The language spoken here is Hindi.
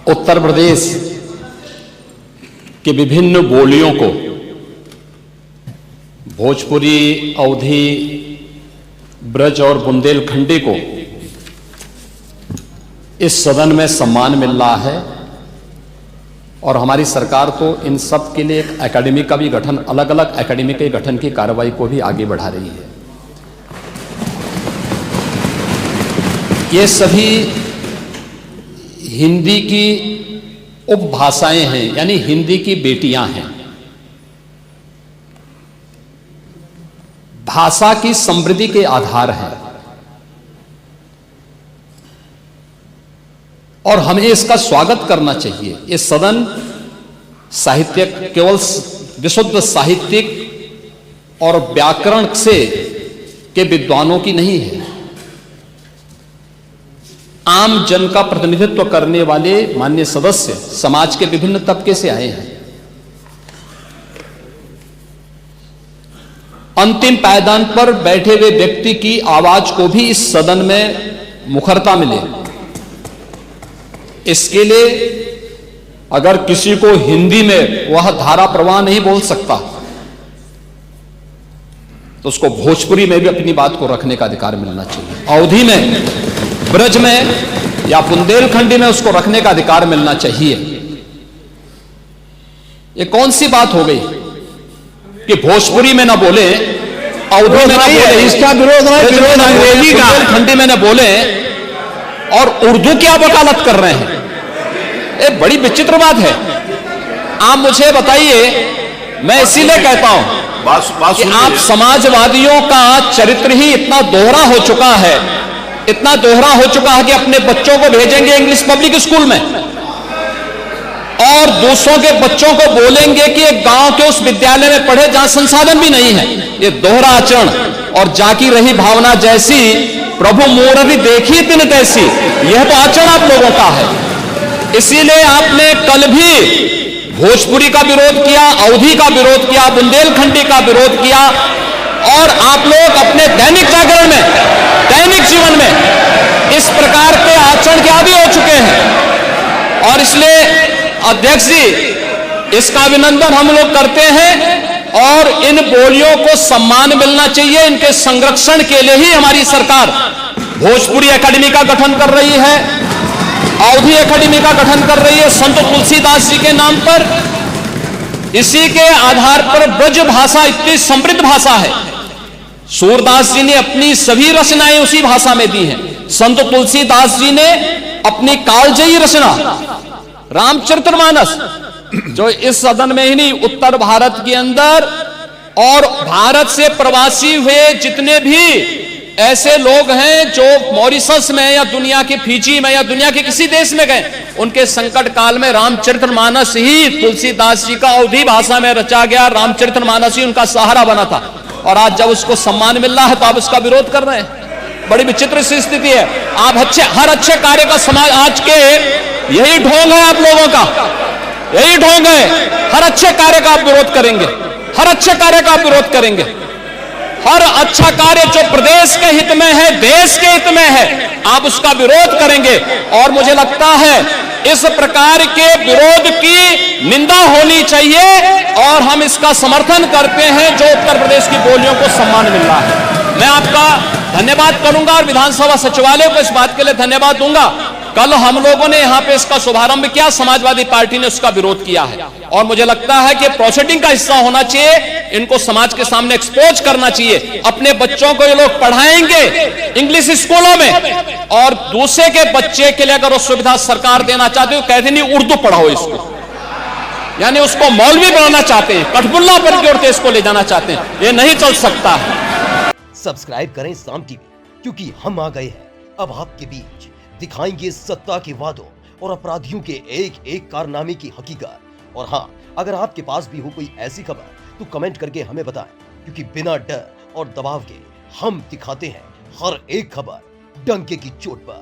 उत्तर प्रदेश के विभिन्न बोलियों को, भोजपुरी, अवधी, ब्रज और बुंदेलखंडी को इस सदन में सम्मान मिल रहा है और हमारी सरकार तो इन सब के लिए एक एकेडमी का भी गठन, अलग अलग एकेडमी के गठन की कार्रवाई को भी आगे बढ़ा रही है। ये सभी हिंदी की उपभाषाएं हैं, यानी हिंदी की बेटियां हैं। भाषा की समृद्धि के आधार हैं और हमें इसका स्वागत करना चाहिए। ये सदन साहित्य केवल विशुद्ध साहित्यिक और व्याकरण से के विद्वानों की नहीं है, आम जन का प्रतिनिधित्व करने वाले माननीय सदस्य समाज के विभिन्न तबके से आए हैं। अंतिम पायदान पर बैठे हुए व्यक्ति की आवाज को भी इस सदन में मुखरता मिले, इसके लिए अगर किसी को हिंदी में वह धारा प्रवाह नहीं बोल सकता तो उसको भोजपुरी में भी अपनी बात को रखने का अधिकार मिलना चाहिए, अवधी में, ब्रज में या बुंदेलखंडी में उसको रखने का अधिकार मिलना चाहिए। ये कौन सी बात हो गई कि भोजपुरी में ना बोले, अवधी में ना बोले, इसका विरोध अंग्रेजी का, बुंदेलखंडी में ना बोले और उर्दू की आप वकालत कर रहे हैं। ये बड़ी विचित्र बात है। आप मुझे बताइए, मैं इसीलिए कहता हूं कि आप समाजवादियों का चरित्र ही इतना दोहरा हो चुका है, इतना दोहरा हो चुका है कि अपने बच्चों को भेजेंगे इंग्लिश पब्लिक स्कूल में और दूसरों के बच्चों को बोलेंगे कि एक गांव के उस विद्यालय में पढ़े जहां संसाधन भी नहीं है। ये दोहरा आचरण और जाकी रही भावना जैसी प्रभु मूर्ति देखी दिन तैसी, यह तो आचरण आप लोगों का है। इसीलिए आपने कल भी भोजपुरी का विरोध किया, अवधी का विरोध किया, बुंदेलखंडी का विरोध किया और आप लोग अपने दैनिक जागरण में, दैनिक जीवन में इस प्रकार के आचरण के आदी हो चुके हैं। और इसलिए अध्यक्ष जी, इसका अभिनंदन हम लोग करते हैं और इन बोलियों को सम्मान मिलना चाहिए। इनके संरक्षण के लिए ही हमारी सरकार भोजपुरी एकेडमी का गठन कर रही है, अवधी एकेडमी का गठन कर रही है संत तुलसीदास जी के नाम पर। इसी के आधार पर ब्रज भाषा इतनी समृद्ध भाषा है। सूरदास जी ने अपनी सभी रचनाएं उसी भाषा में दी हैं। संत तुलसीदास जी ने अपनी कालजयी रचना रामचरितमानस, जो इस सदन में ही नहीं, उत्तर भारत के अंदर और भारत से प्रवासी हुए जितने भी ऐसे लोग हैं जो मॉरिशस में या दुनिया के फिजी में या दुनिया के किसी देश में गए, उनके संकट काल में रामचरितमानस ही तुलसीदास जी का अवधी भाषा में रचा गया, रामचरितमानस ही उनका सहारा बना था। और आज जब उसको सम्मान मिल रहा है तो आप उसका विरोध कर रहे हैं। बड़ी विचित्र सी स्थिति है। आप हर अच्छे कार्य का समाज, आज के यही ढोंग है आप लोगों का, यही ढोंग है। हर अच्छे कार्य का आप विरोध करेंगे, हर अच्छे कार्य का आप विरोध करेंगे। हर अच्छा कार्य जो प्रदेश के हित में है, देश के हित में है, आप उसका विरोध करेंगे। और मुझे लगता है इस प्रकार के विरोध की निंदा होनी चाहिए और हम इसका समर्थन करते हैं जो उत्तर प्रदेश की बोलियों को सम्मान मिल रहा है। मैं आपका धन्यवाद करूंगा और विधानसभा सचिवालय को इस बात के लिए धन्यवाद दूंगा। कल हम लोगों ने यहां पे इसका शुभारंभ किया, समाजवादी पार्टी ने उसका विरोध किया है और मुझे लगता है कि प्रोसीडिंग का हिस्सा होना चाहिए। इनको समाज के सामने एक्सपोज करना चाहिए। अपने बच्चों को ये लोग पढ़ाएंगे इंग्लिश स्कूलों में और दूसरे के बच्चे के लिए अगर वो सुविधा सरकार देना चाहते हो, कहते नहीं उर्दू पढ़ाओ इसको, यानी उसको मौलवी बनाना चाहते हैं, कठपुल्ला पर की ओर इसको ले जाना चाहते हैं। ये नहीं चल सकता है। सब्सक्राइब करें साम टीवी, क्योंकि हम आ गए हैं अब आपके बीच, दिखाएंगे सत्ता के वादों और अपराधियों के एक एक कारनामे की हकीकत। और हाँ, अगर आपके पास भी हो कोई ऐसी खबर तो कमेंट करके हमें बताएं, क्योंकि बिना डर और दबाव के हम दिखाते हैं हर एक खबर डंके की चोट पर।